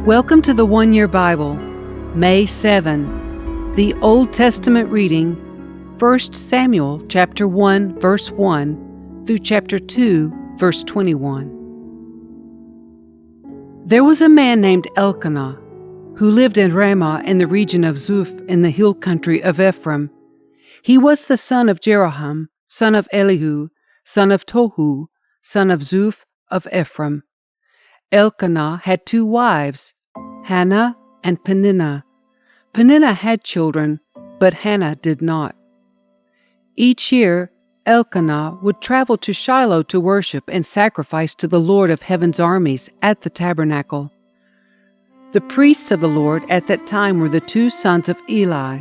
Welcome to the One Year Bible, May 7. The Old Testament reading, 1 Samuel chapter 1, verse 1 through chapter 2, verse 21. There was a man named Elkanah, who lived in Ramah in the region of Zuph in the hill country of Ephraim. He was the son of Jeroham, son of Elihu, son of Tohu, son of Zuph of Ephraim. Elkanah had two wives, Hannah and Peninnah. Peninnah had children, but Hannah did not. Each year, Elkanah would travel to Shiloh to worship and sacrifice to the Lord of heaven's armies at the tabernacle. The priests of the Lord at that time were the two sons of Eli,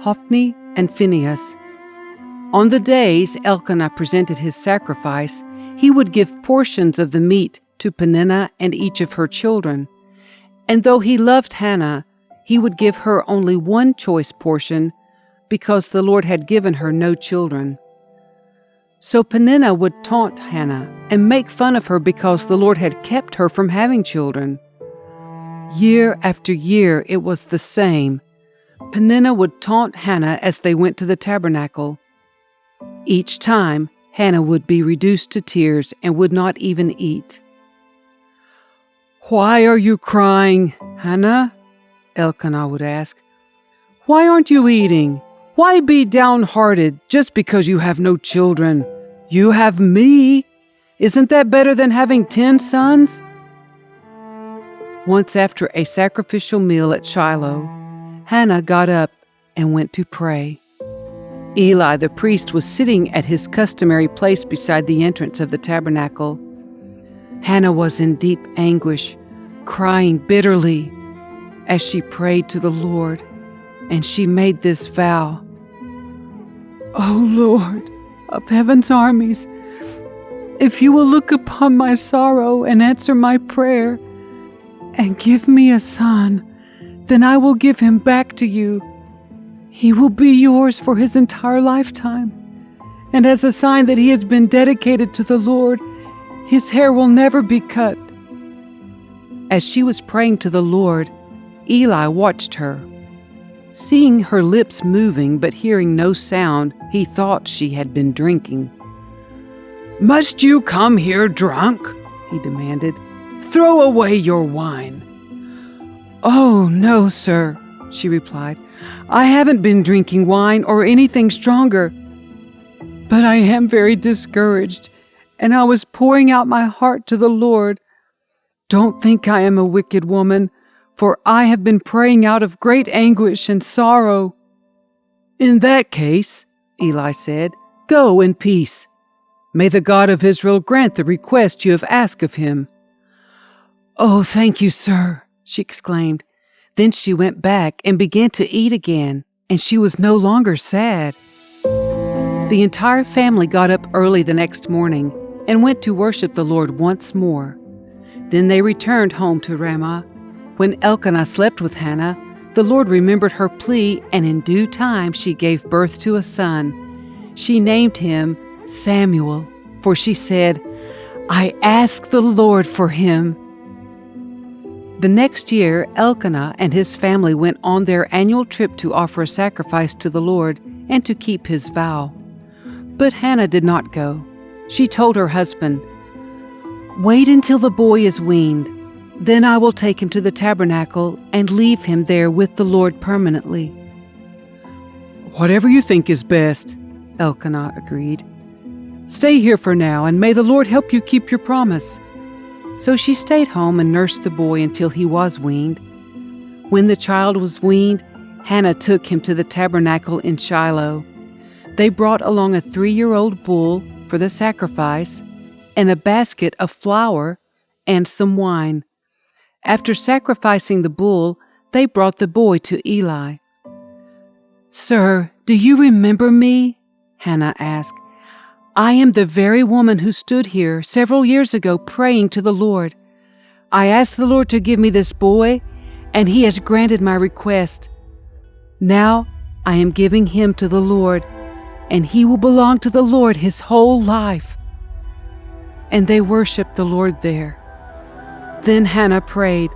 Hophni and Phinehas. On the days Elkanah presented his sacrifice, he would give portions of the meat to Peninnah and each of her children. And though he loved Hannah, he would give her only one choice portion because the Lord had given her no children. So Peninnah would taunt Hannah and make fun of her because the Lord had kept her from having children. Year after year it was the same. Peninnah would taunt Hannah as they went to the tabernacle. Each time, Hannah would be reduced to tears and would not even eat. "Why are you crying, Hannah?" Elkanah would ask. "Why aren't you eating? Why be downhearted just because you have no children? You have me. Isn't that better than having 10 sons? Once after a sacrificial meal at Shiloh, Hannah got up and went to pray. Eli the priest was sitting at his customary place beside the entrance of the tabernacle. Hannah was in deep anguish, crying bitterly as she prayed to the Lord, and she made this vow. "O Lord of heaven's armies, if you will look upon my sorrow and answer my prayer, and give me a son, then I will give him back to you. He will be yours for his entire lifetime, and as a sign that he has been dedicated to the Lord, his hair will never be cut." As she was praying to the Lord, Eli watched her. Seeing her lips moving but hearing no sound, he thought she had been drinking. "Must you come here drunk?" he demanded. "Throw away your wine." "Oh, no, sir," she replied. "I haven't been drinking wine or anything stronger. But I am very discouraged, and I was pouring out my heart to the Lord. Don't think I am a wicked woman, for I have been praying out of great anguish and sorrow." "In that case," Eli said, "go in peace. May the God of Israel grant the request you have asked of him." "Oh, thank you, sir," she exclaimed. Then she went back and began to eat again, and she was no longer sad. The entire family got up early the next morning and went to worship the Lord once more. Then they returned home to Ramah. When Elkanah slept with Hannah, the Lord remembered her plea, and in due time she gave birth to a son. She named him Samuel, for she said, "I asked the Lord for him." The next year, Elkanah and his family went on their annual trip to offer a sacrifice to the Lord and to keep his vow. But Hannah did not go. She told her husband, "Wait until the boy is weaned. Then I will take him to the tabernacle and leave him there with the Lord permanently." "Whatever you think is best," Elkanah agreed. "Stay here for now, and may the Lord help you keep your promise." So she stayed home and nursed the boy until he was weaned. When the child was weaned, Hannah took him to the tabernacle in Shiloh. They brought along a 3-year-old bull for the sacrifice, and a basket of flour and some wine. After sacrificing the bull, they brought the boy to Eli. "Sir, do you remember me?" Hannah asked. "I am the very woman who stood here several years ago praying to the Lord. I asked the Lord to give me this boy, and he has granted my request. Now I am giving him to the Lord, and he will belong to the Lord his whole life." And they worshiped the Lord there. Then Hannah prayed,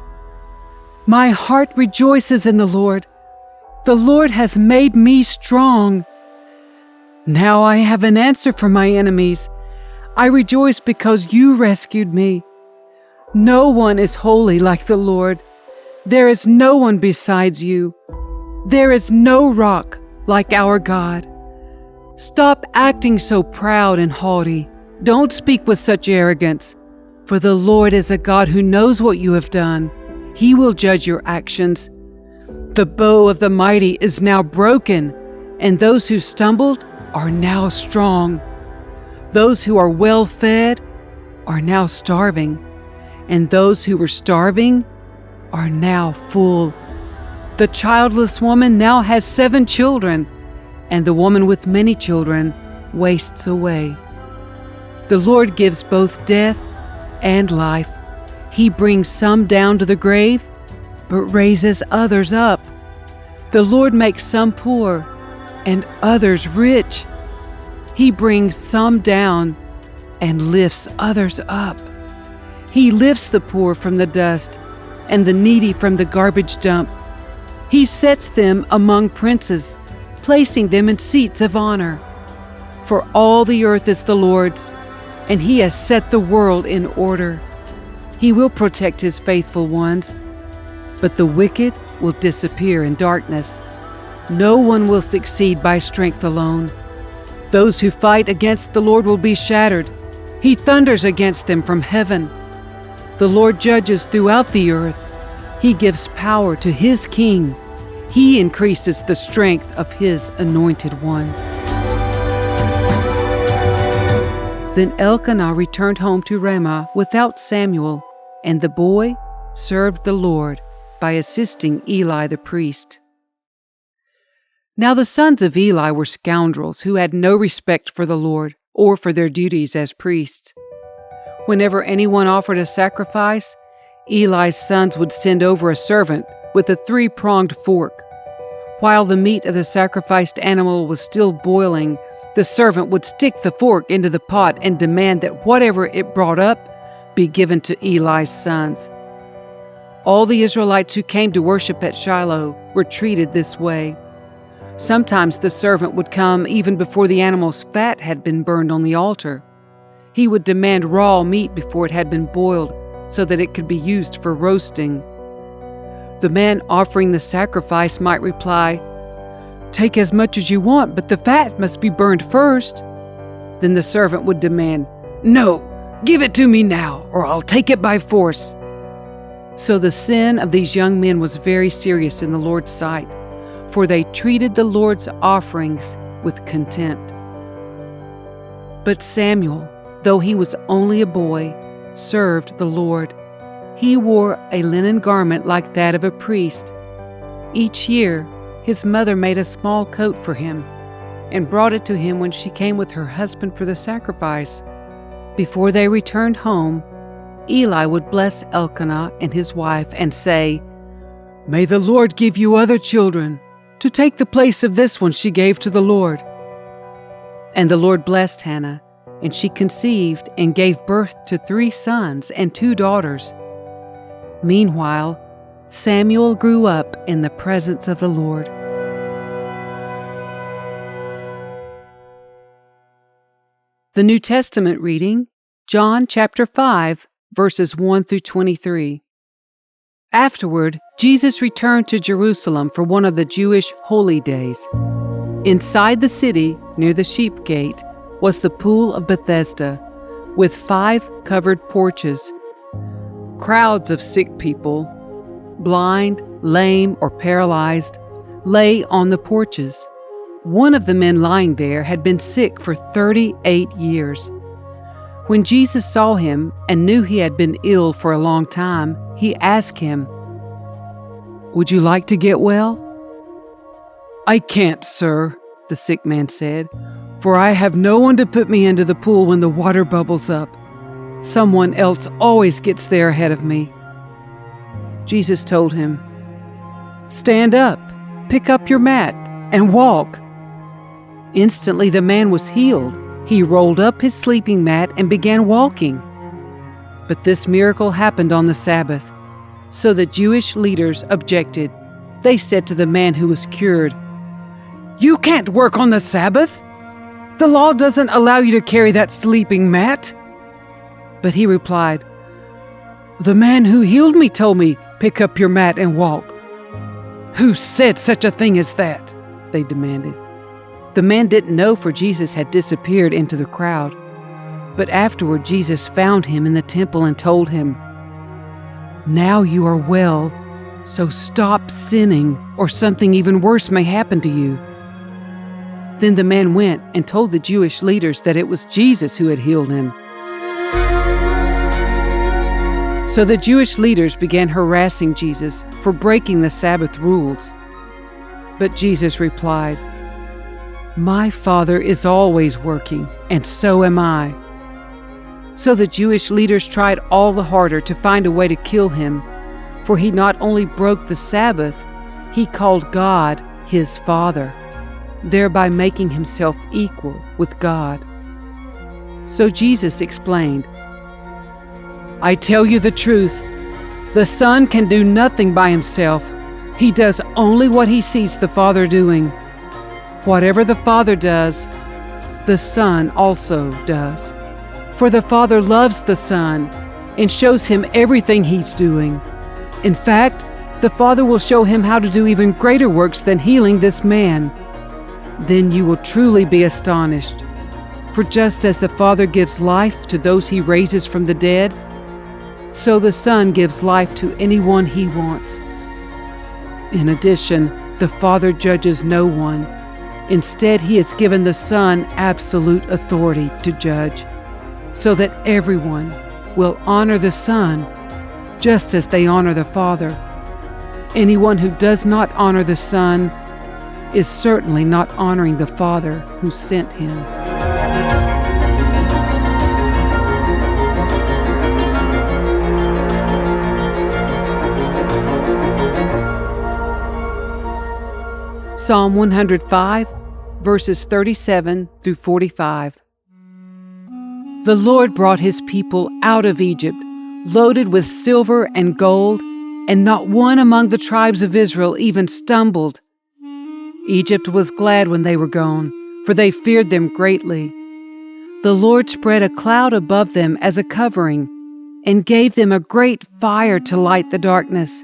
My heart rejoices in the Lord. The Lord has made me strong. Now I have an answer for my enemies. I rejoice because you rescued me. No one is holy like the Lord. There is no one besides you. There is no rock like our God. Stop acting so proud and haughty. Don't speak with such arrogance. For the Lord is a God who knows what you have done. He will judge your actions. The bow of the mighty is now broken, and those who stumbled are now strong. Those who are well fed are now starving, and those who were starving are now full. The childless woman now has 7 children, and the woman with many children wastes away. The Lord gives both death and life. He brings some down to the grave, but raises others up. The Lord makes some poor and others rich. He brings some down and lifts others up. He lifts the poor from the dust and the needy from the garbage dump. He sets them among princes, placing them in seats of honor. For all the earth is the Lord's, and He has set the world in order. He will protect His faithful ones, but the wicked will disappear in darkness. No one will succeed by strength alone. Those who fight against the Lord will be shattered. He thunders against them from heaven. The Lord judges throughout the earth. He gives power to His king. He increases the strength of His anointed one. Then Elkanah returned home to Ramah without Samuel, and the boy served the Lord by assisting Eli the priest. Now the sons of Eli were scoundrels who had no respect for the Lord or for their duties as priests. Whenever anyone offered a sacrifice, Eli's sons would send over a servant with a 3-pronged fork. While the meat of the sacrificed animal was still boiling, the servant would stick the fork into the pot and demand that whatever it brought up be given to Eli's sons. All the Israelites who came to worship at Shiloh were treated this way. Sometimes the servant would come even before the animal's fat had been burned on the altar. He would demand raw meat before it had been boiled so that it could be used for roasting. The man offering the sacrifice might reply, "Take as much as you want, but the fat must be burned first." Then the servant would demand, "No, give it to me now, or I'll take it by force." So the sin of these young men was very serious in the Lord's sight, for they treated the Lord's offerings with contempt. But Samuel, though he was only a boy, served the Lord. He wore a linen garment like that of a priest. Each year, his mother made a small coat for him and brought it to him when she came with her husband for the sacrifice. Before they returned home, Eli would bless Elkanah and his wife and say, "May the Lord give you other children to take the place of this one she gave to the Lord." And the Lord blessed Hannah, and she conceived and gave birth to 3 sons and 2 daughters. Meanwhile, Samuel grew up in the presence of the Lord. The New Testament reading, John chapter 5, verses 1 through 23. Afterward, Jesus returned to Jerusalem for one of the Jewish holy days. Inside the city, near the sheep gate, was the pool of Bethesda, with 5 covered porches. Crowds of sick people, blind, lame, or paralyzed, lay on the porches. One of the men lying there had been sick for 38 years. When Jesus saw him and knew he had been ill for a long time, he asked him, "Would you like to get well?" "I can't, sir," the sick man said, "for I have no one to put me into the pool when the water bubbles up. Someone else always gets there ahead of me." Jesus told him, "Stand up, pick up your mat, and walk." Instantly the man was healed. He rolled up his sleeping mat and began walking. But this miracle happened on the Sabbath. So the Jewish leaders objected. They said to the man who was cured, "You can't work on the Sabbath. The law doesn't allow you to carry that sleeping mat." But he replied, "The man who healed me told me, 'Pick up your mat and walk.'" "Who said such a thing as that?" they demanded. The man didn't know, for Jesus had disappeared into the crowd. But afterward Jesus found him in the temple and told him, "Now you are well, so stop sinning, or something even worse may happen to you." Then the man went and told the Jewish leaders that it was Jesus who had healed him. So the Jewish leaders began harassing Jesus for breaking the Sabbath rules. But Jesus replied, "My Father is always working, and so am I." So the Jewish leaders tried all the harder to find a way to kill him, for he not only broke the Sabbath, he called God his Father, thereby making himself equal with God. So Jesus explained, "I tell you the truth, the Son can do nothing by himself. He does only what he sees the Father doing. Whatever the Father does, the Son also does. For the Father loves the Son and shows him everything he's doing. In fact, the Father will show him how to do even greater works than healing this man. Then you will truly be astonished. For just as the Father gives life to those he raises from the dead, so the Son gives life to anyone he wants. In addition, the Father judges no one. Instead, he has given the Son absolute authority to judge, so that everyone will honor the Son just as they honor the Father. Anyone who does not honor the Son is certainly not honoring the Father who sent him." Psalm 105, verses 37 through 45. The Lord brought his people out of Egypt, loaded with silver and gold, and not one among the tribes of Israel even stumbled. Egypt was glad when they were gone, for they feared them greatly. The Lord spread a cloud above them as a covering, and gave them a great fire to light the darkness.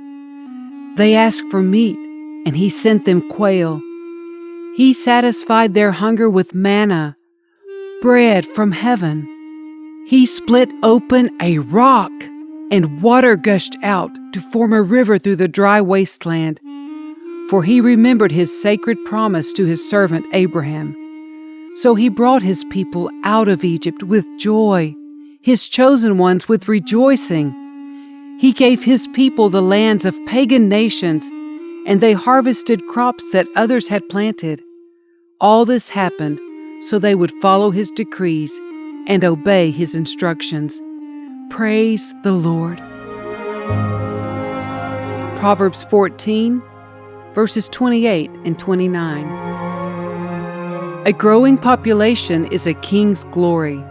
They asked for meat, and he sent them quail. He satisfied their hunger with manna, bread from heaven. He split open a rock, and water gushed out to form a river through the dry wasteland. For he remembered his sacred promise to his servant Abraham. So he brought his people out of Egypt with joy, his chosen ones with rejoicing. He gave his people the lands of pagan nations, and they harvested crops that others had planted. All this happened so they would follow his decrees and obey his instructions. Praise the Lord. Proverbs 14, verses 28 and 29. A growing population is a king's glory.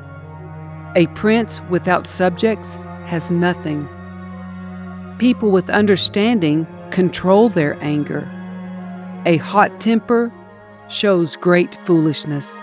A prince without subjects has nothing. People with understanding control their anger. A hot temper shows great foolishness.